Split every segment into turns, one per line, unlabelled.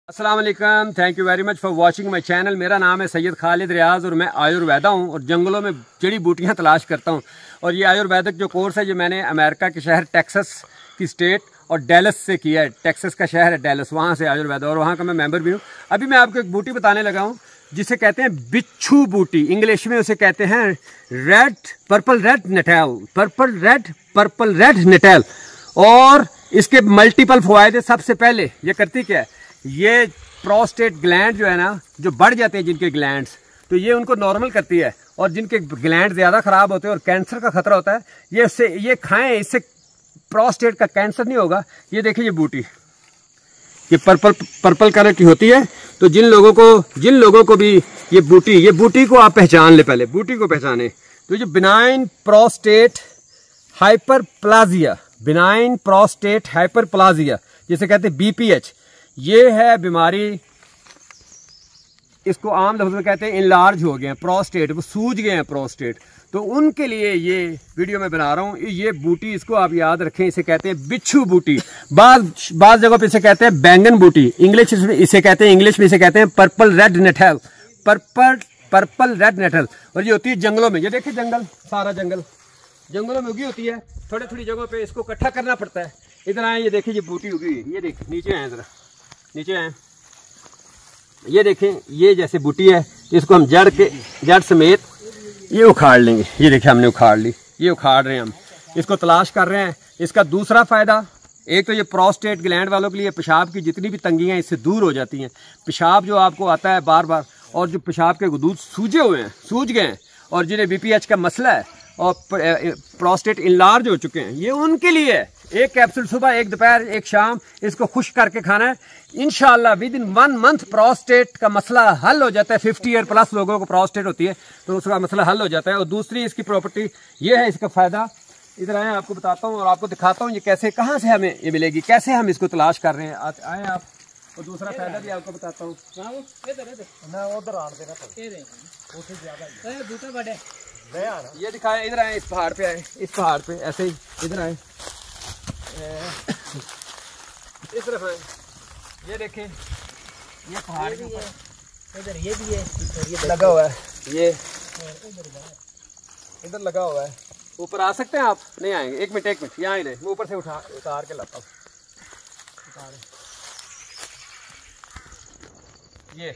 अस्सलाम वालेकुम, thank you very much for watching my channel. मेरा नाम है सैयद खालिद रियाज और मैं आयुर्वेदा हूँ और जंगलों में जड़ी बूटियाँ तलाश करता हूँ। और ये आयुर्वेदिक जो कोर्स है ये मैंने अमेरिका के शहर टेक्सास की स्टेट और डेलस से किया है। टेक्सास का शहर है डेलस, वहाँ से आयुर्वेदा, और वहाँ का मैं मेंबर भी हूँ। अभी मैं आपको एक बूटी बताने लगा हूँ जिसे कहते हैं बिच्छू बूटी। इंग्लिश में उसे कहते हैं पर्पल रेड नेटेल। और इसके मल्टीपल फ़वायदे। सबसे पहले ये करती क्या है, ये प्रोस्टेट ग्लैंड जो है ना, जो बढ़ जाते हैं जिनके ग्लैंड्स, तो ये उनको नॉर्मल करती है। और जिनके ग्लैंड ज़्यादा ख़राब होते हैं और कैंसर का खतरा होता है, ये खाएं, इससे प्रोस्टेट का कैंसर नहीं होगा। ये देखिए ये बूटी, ये पर्पल कलर की होती है। तो जिन लोगों को भी ये बूटी को आप पहचान ले, पहले बूटी को पहचाने। तो ये बिनाइन प्रोस्टेट हाइपरप्लाजिया जिसे कहते हैं BPH, ये है बीमारी। इसको आम लफ्ज़ में कहते हैं इनलार्ज हो गए हैं प्रोस्टेट, वो सूज गए हैं प्रोस्टेट। तो उनके लिए ये वीडियो मैं बना रहा हूँ। ये बूटी, इसको आप याद रखें, इसे कहते हैं बिच्छू बूटी। बाज़ जगहों पे इसे कहते हैं बैंगन बूटी। इंग्लिश में इसे कहते हैं पर्पल रेड नेटल। और ये होती है जंगलों में। ये देखिए जंगल, सारा जंगलों में उगी होती है। थोड़ी जगहों पे इसको इकट्ठा करना पड़ता है। इधर आए, ये देखिए ये बूटी उगी हुई। ये देखिए नीचे आए, जरा नीचे आए, ये देखें, ये जैसे बूटी है, इसको हम जड़ समेत ये उखाड़ लेंगे। ये देखिए हमने उखाड़ ली, ये उखाड़ रहे हैं हम, इसको तलाश कर रहे हैं। इसका दूसरा फ़ायदा, एक तो ये प्रोस्टेट ग्लैंड वालों के लिए पेशाब की जितनी भी तंगियाँ इससे दूर हो जाती हैं। पेशाब जो आपको आता है बार बार, और जो पेशाब के गुदूद सूज गए हैं, और जिन्हें BPH का मसला है और प्रोस्टेट इनलार्ज हो चुके हैं, ये उनके लिए है। एक कैप्सूल सुबह, एक दोपहर, एक शाम, इसको खुश करके खाना है। इंशाल्लाह विद इन 1 मंथ प्रोस्टेट का मसला हल हो जाता है। 50 ईयर प्लस लोगों को प्रोस्टेट होती है, तो उसका मसला हल हो जाता है। और दूसरी इसकी प्रॉपर्टी ये है, इसका फ़ायदा, इधर आए आपको बताता हूँ और आपको दिखाता हूँ ये कैसे, कहाँ से हमें ये मिलेगी, कैसे हम इसको तलाश कर रहे हैं। आए आप, और दूसरा फ़ायदा भी आपको बताता हूँ। ये दिखाए, इधर आए, इस पहाड़ पे आए, इस पहाड़ पे ऐसे ही इधर आए, इस तरफ आए। ये देखें, ये पहाड़ के ऊपर इधर ये भी है, ये लगा हुआ है, ये इधर लगा हुआ है। ऊपर आ सकते हैं आप? नहीं आएंगे, एक मिनट यहाँ ही रहे, मैं ऊपर से उतार के लाता हूँ। ये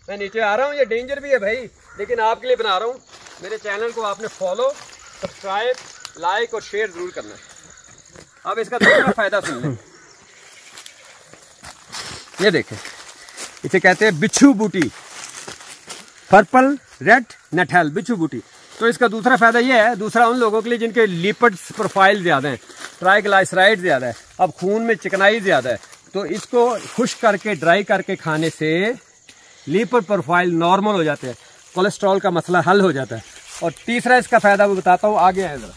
मैं नीचे आ रहा हूँ, ये डेंजर भी है भाई, लेकिन आपके लिए बना रहा हूँ। मेरे चैनल को आपने फॉलो, सब्सक्राइब, लाइक और शेयर ज़रूर करना है। अब इसका दूसरा फ़ायदा सुन लें। ये देखें, इसे कहते हैं बिच्छू बूटी, पर्पल रेड नेटल, बिच्छू बूटी। तो इसका दूसरा फ़ायदा ये है, दूसरा उन लोगों के लिए जिनके लिपिड्स प्रोफाइल ज़्यादा हैं, ट्राइग्लाइसराइड ज़्यादा है, अब खून में चिकनाई ज़्यादा है, तो इसको खुश्क करके, ड्राई करके खाने से लिपिड प्रोफाइल नॉर्मल हो जाते हैं, कोलेस्ट्रॉल का मसला हल हो जाता है। और तीसरा इसका फ़ायदा मैं बताता हूँ, आगे आए ज़रा,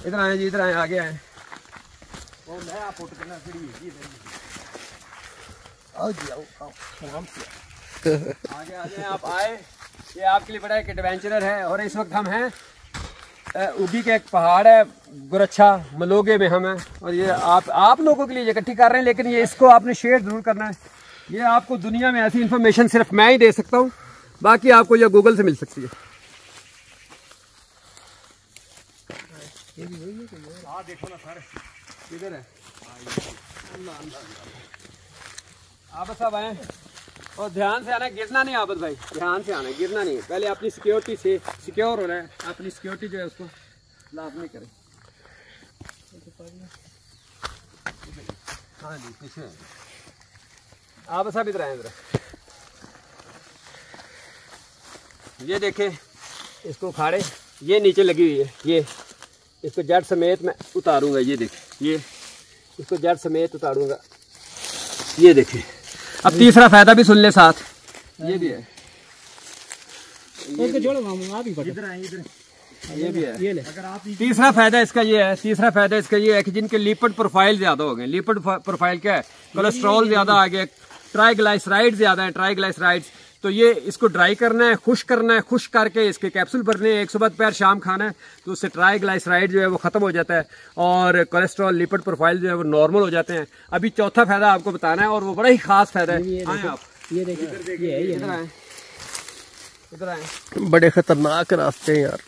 इधर आए जी, इधर आए, आगे आए, आगे आप आए। ये आपके लिए बड़ा एक एडवेंचरर है। और इस वक्त हम हैं उगी के एक पहाड़ है, गुरच्छा मलोगे में हम हैं। और ये आप लोगों के लिए इकट्ठी कर रहे हैं, लेकिन ये इसको आपने शेयर जरूर करना है। ये आपको दुनिया में ऐसी इन्फॉर्मेशन सिर्फ मैं ही दे सकता हूँ, बाकी आपको ये गूगल से मिल सकती है। देखो ना सर, किधर है? आबद साहब आए, और ध्यान से आना, गिरना नहीं आबद भाई, ध्यान से आना, गिरना नहीं है। पहले अपनी सिक्योरिटी से सिक्योर होना है, अपनी सिक्योरिटी जो है उसको लाजमी करें। हाँ जी, पीछे आबद साहब इधर आए, इधर ये देखें, इसको उखाड़े, ये नीचे लगी हुई है, ये इसको जड़ समेत मैं उतारूंगा। ये देखिए, ये इसको जड़ समेत उतारूंगा। ये देखिए, अब तीसरा फ़ायदा भी सुन ले साथ, ये भी है, इधर ये भी है। तीसरा फ़ायदा इसका ये है, कि जिनके लिपिड प्रोफाइल ज़्यादा हो गए। लिपिड प्रोफाइल क्या है? कोलेस्ट्रॉल ज़्यादा आ गया, ट्राइग्लाइसराइड ज़्यादा है, ट्राइग्लाइसराइड्स तो ये इसको ड्राई करना है, खुश करना है, खुश करके इसके कैप्सूल भरने हैं। 1 सुबह दोपहर शाम खाना है, तो उससे ट्राइग्लाइसराइड जो है वो खत्म हो जाता है और कोलेस्ट्रॉल लिपिड प्रोफाइल जो है वो नॉर्मल हो जाते हैं। अभी चौथा फायदा आपको बताना है और वो बड़ा ही खास फायदा है।
ये देखिए,
इधर आए,
बड़े खतरनाक रास्ते हैं यार,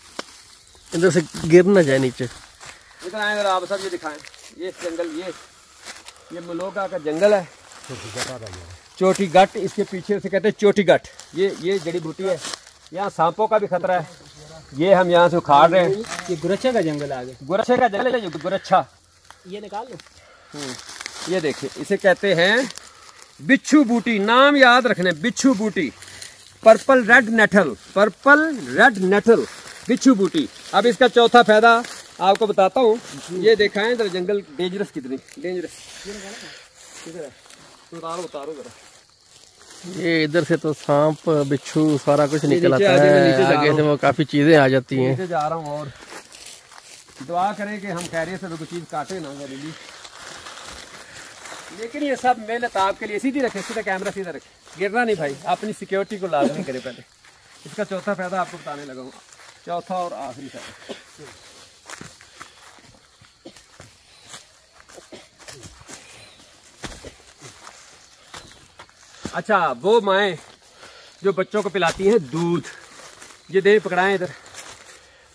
इधर से गिर ना जाए नीचे।
इधर आए, इधर आप सब ये दिखाएं। ये जंगल, ये मलोगा का जंगल है, चोटी गट, इसके पीछे उसे कहते हैं चोटी गट। ये जड़ी बूटी है, यहाँ सांपों का भी खतरा है। ये हम यहाँ से उखाड़ रहे हैं।
ये गुरच्छा का जंगल आ गया,
गुरच्छे का जंगल है, गुरच्छा।
ये निकाल लो।
ये देखिए, इसे कहते हैं बिच्छू बूटी। नाम याद रखने, बिच्छू बूटी, purple red nettle, purple red nettle, बिच्छू बूटी। अब इसका चौथा फायदा आपको बताता हूँ। ये देखा है इधर जंगल डेंजरस, कितनी डेंजरस। उतारो जरा।
ये इधर से तो सांप बिच्छू सारा कुछ निकल आता है, आगे से वो काफी चीजें आ जाती हैं।
नीचे जा रहा हूँ और दुआ करें कि हम खैरियत से कोई चीज काटे ना जरूरी। लेकिन ये सब मेहनत आपके लिए। सीधी रखे, सीधा कैमरा सीधा रखे, गिरना नहीं भाई। अपनी सिक्योरिटी को लाजमी करे पहले। इसका चौथा फायदा आपको बताने लगा हूँ, चौथा और आखिरी फायदा। अच्छा, वो माएँ जो बच्चों को पिलाती हैं दूध, ये दे पकड़ाएं इधर।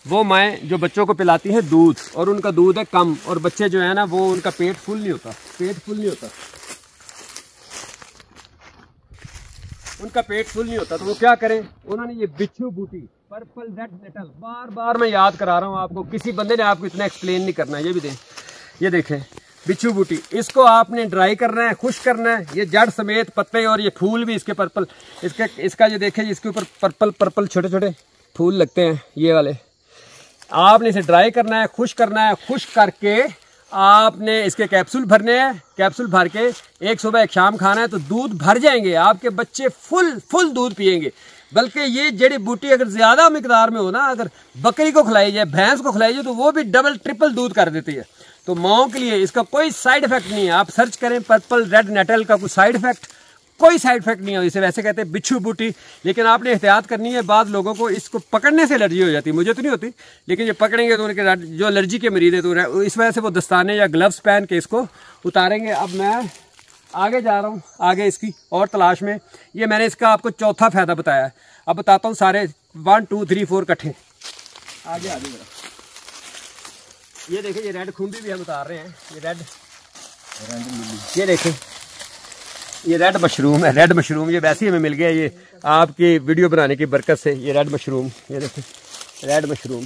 वो माएँ जो बच्चों को पिलाती हैं दूध और उनका दूध है कम और बच्चे जो है ना वो उनका पेट फुल नहीं होता, उनका पेट फुल नहीं होता, तो वो क्या करें, उन्होंने ये बिच्छू बूटी, पर्पल रेड नेटल, बार बार मैं याद करा रहा हूँ आपको, किसी बंदे ने आपको इतना एक्सप्लेन नहीं करना है। ये भी दें, ये देखें बिच्छू बूटी, इसको आपने ड्राई करना है, खुश करना है। ये जड़ समेत पत्ते और ये फूल भी इसके पर्पल, इसका ये देखें, इसके ऊपर पर्पल छोटे छोटे फूल लगते हैं, ये वाले। आपने इसे ड्राई करना है, खुश करना है, खुश करके आपने इसके कैप्सूल भरने हैं। कैप्सूल भर के 1 सुबह 1 शाम खाना है, तो दूध भर जाएंगे आपके बच्चे, फुल दूध पिएंगे। बल्कि ये जड़ी बूटी अगर ज्यादा मिकदार में हो ना, अगर बकरी को खिलाई जाए, भैंस को खिलाई जाए, तो वो भी डबल ट्रिपल दूध कर देती है। तो माओ के लिए इसका कोई साइड इफेक्ट नहीं है। आप सर्च करें पर्पल रेड नेटल का कोई साइड इफेक्ट, कोई साइड इफेक्ट नहीं है। इसे वैसे कहते हैं बिच्छू बूटी, लेकिन आपने एहतियात करनी है। बाद लोगों को इसको पकड़ने से एलर्जी हो जाती है, मुझे तो नहीं होती, लेकिन ये पकड़ेंगे तो उनके जो एलर्जी के मरीज है तो इस वजह से वो दस्ताने या ग्लव्स पहन के इसको उतारेंगे। अब मैं आगे जा रहा हूँ, आगे इसकी और तलाश में। ये मैंने इसका आपको चौथा फायदा बताया है। अब बताता हूँ सारे 1 2 3 4 इकट्ठे। आगे जरा, ये देखिए, ये रेड खुंबी भी हम उतार रहे हैं। ये रेड ये देखें, ये रेड मशरूम है, रेड मशरूम। ये वैसे ही हमें मिल गया, ये आपकी वीडियो बनाने की बरकत से। ये रेड मशरूम, ये देखें रेड मशरूम।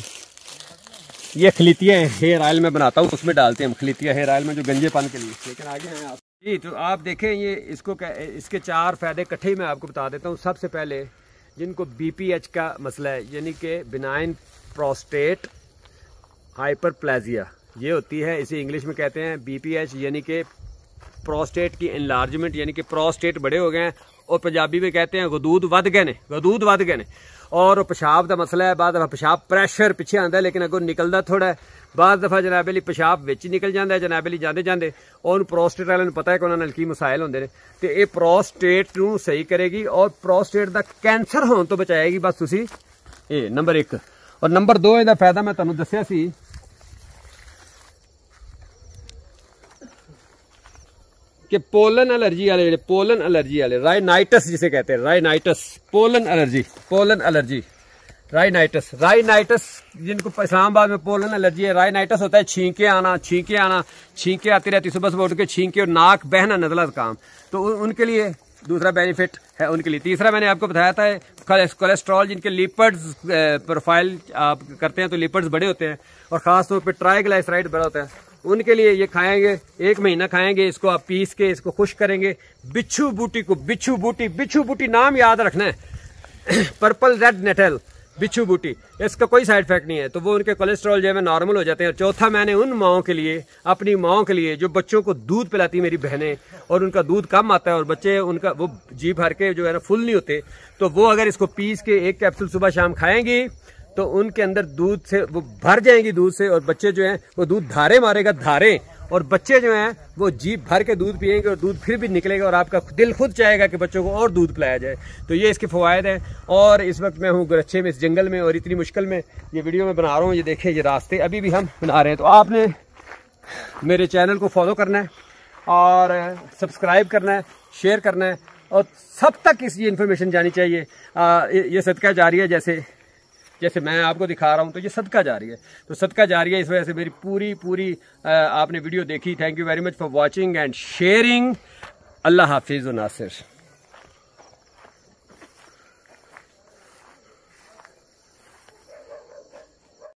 ये खलीतिया हेयर ऑयल में बनाता हूँ, उसमें डालते हैं हम खलीतिया हेयर ऑयल में, जो गंजेपन के लिए। लेकिन आगे हैं आप जी, तो आप देखें ये इसके 4 फायदे इकट्ठे ही मैं आपको बता देता हूँ। सबसे पहले जिनको BPH का मसला है, यानी कि बिनाइन प्रोस्टेट हाइपरप्लेजिया ये होती है, इसे इंग्लिश में कहते हैं BPH, यानी कि प्रोस्टेट की एनलार्जमेंट, यानी कि प्रोस्टेट बड़े हो गए हैं, और पंजाबी में कहते हैं गदूद वध गए ने। और पेशाब का मसला है, बाद दफा पेशाब प्रेशर पिछे आता है, लेकिन अगर निकलता थोड़ा है। बाद दफा जनाब अली पेशाब विच निकल जाता है, जनाब अली जाते और प्रोस्टेट वाले पता है कि उन्होंने की मसाइल होंगे ने, तो ये प्रोस्टेट नूं सही करेगी और प्रोस्टेट का कैंसर होने तो बचाएगी। बस तुसी ये नंबर 1। और नंबर 2 इसका फायदा मैं तुहानूं दस्सिया सी कि पोलन एलर्जी वाले राइनाइटस जिसे कहते हैं, राइनाइटस जिनको इस्लामाबाद में पोलन एलर्जी है। राइनाइटस होता है छींके आती रहती, सुबह सुबह उठ के छींके और नाक बहना नजला काम, तो उनके लिए दूसरा बेनिफिट है उनके लिए। तीसरा मैंने आपको बताया था कोलेस्ट्रॉल, जिनके लिपिड्स प्रोफाइल आप करते हैं तो लिपिड्स बड़े होते हैं, और खासतौर पर ट्राइग्लाइसराइड बड़ा होता है, उनके लिए ये खाएंगे। 1 महीना खाएंगे इसको, आप पीस के इसको खुश करेंगे। बिच्छू बूटी नाम याद रखना है पर्पल रेड नेटल, बिच्छू बूटी, इसका कोई साइड इफेक्ट नहीं है। तो वो उनके कोलेस्ट्रॉल जो है नॉर्मल हो जाते हैं। और चौथा मैंने उन माओं के लिए, अपनी माओं के लिए जो बच्चों को दूध पिलाती मेरी बहनें, और उनका दूध कम आता है और बच्चे उनका वो जी भर के जो है ना फुल नहीं होते, तो वो अगर इसको पीस के 1 कैप्सूल सुबह शाम खाएंगी तो उनके अंदर दूध से वो भर जाएंगी दूध से, और बच्चे जो हैं वो दूध धारे मारेगा, धारे, और बच्चे जो हैं वो जीभ भर के दूध पिएंगे और दूध फिर भी निकलेगा और आपका दिल खुद चाहेगा कि बच्चों को और दूध पिलाया जाए। तो ये इसके फ़वायद हैं। और इस वक्त मैं हूँ गुरच्छे में, इस जंगल में, और इतनी मुश्किल में ये वीडियो मैं बना रहा हूँ। ये देखें, ये रास्ते अभी भी हम बना रहे हैं। तो आपने मेरे चैनल को फॉलो करना है और सब्सक्राइब करना है, शेयर करना है, और सब तक ये इन्फॉर्मेशन जानी चाहिए। ये सदका जारी है, जैसे मैं आपको दिखा रहा हूँ, तो ये सदका जारी है। तो सदका जारी है, इस वजह से मेरी पूरी आपने वीडियो देखी। Thank you very much for watching and sharing. अल्लाह हाफिज़ व नासिर।